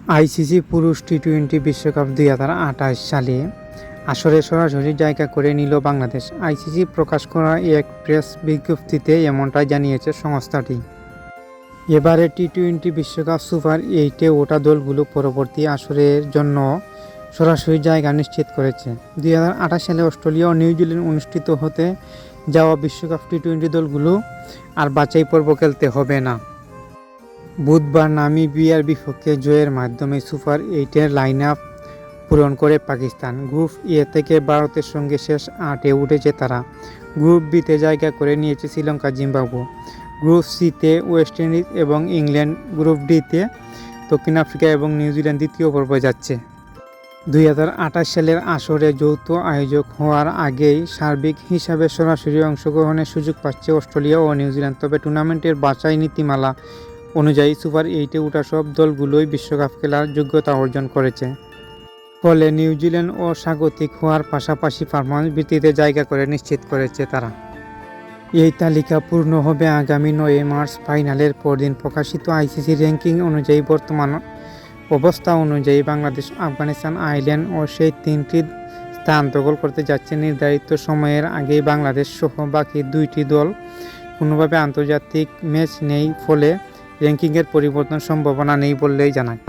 ICC পুরুষ টি-20 বিশ্বকাপ 2028 সালে আসরে সরাসরি জায়গা করে নিল বাংলাদেশ। আইসিসি প্রকাশ করা এক প্রেস বিজ্ঞপ্তিতে এমনটাই জানিয়েছে সংস্থাটি। এবারে টি-20 বিশ্বকাপ সুপার 8-এ ওঠা দলগুলো পরবর্তী আসরের জন্য সরাসরি জায়গা নিশ্চিত করেছে। 2028 সালে অস্ট্রেলিয়া ও নিউজিল্যান্ড অনুষ্ঠিত হতে যাওয়া বিশ্বকাপ টি-20 দলগুলো আর বাছাই পর্ব খেলতে হবে না। বুধবার নামিবিয়ার বিপক্ষে জয়ের মাধ্যমে সুপার 8-এর লাইন আপ পূরণ করে পাকিস্তান। গ্রুপ এ থেকে ভারতের সঙ্গে শেষ 8-এ উঠেছে তারা। গ্রুপ বিতে জায়গা করে নিয়েছে শ্রীলঙ্কা, জিম্বাবুয়ে। গ্রুপ সিতে ওয়েস্ট ইন্ডিজ এবং ইংল্যান্ড, গ্রুপ ডিতে দক্ষিণ আফ্রিকা এবং নিউজিল্যান্ড দ্বিতীয় পর্বে যাচ্ছে। 2028 সালের আসরে যৌথ আয়োজক হওয়ার আগেই সার্বিক হিসাবে সরাসরি অংশগ্রহণের সুযোগ পাচ্ছে অস্ট্রেলিয়া ও নিউজিল্যান্ড। তবে টুর্নামেন্টের বাছাই নীতিমালা অনুযায়ী সুপার 8-এ ওঠা সব দলগুলোই বিশ্বকাপ খেলার যোগ্যতা অর্জন করেছে। ফলে নিউজিল্যান্ড ও স্বাগতিক হওয়ার পাশাপাশি পারফরম্যান্স ভিত্তিতে জায়গা করে নিশ্চিত করেছে তারা। এই তালিকা পূর্ণ হবে আগামী 9 মার্চ ফাইনালের পরদিন প্রকাশিত আইসিসি র্যাঙ্কিং অনুযায়ী। বর্তমান অবস্থা অনুযায়ী বাংলাদেশ, আফগানিস্তান, আয়ারল্যান্ড ও সেই 3টি স্থান দখল করতে যাচ্ছে। নির্ধারিত সময়ের আগেই বাংলাদেশ সহ বাকি 2টি দল কোনোভাবে আন্তর্জাতিক ম্যাচ নেই, ফলে র্যাঙ্কিংয়ের পরিবর্তন সম্ভাবনা নেই বললেই জানায়।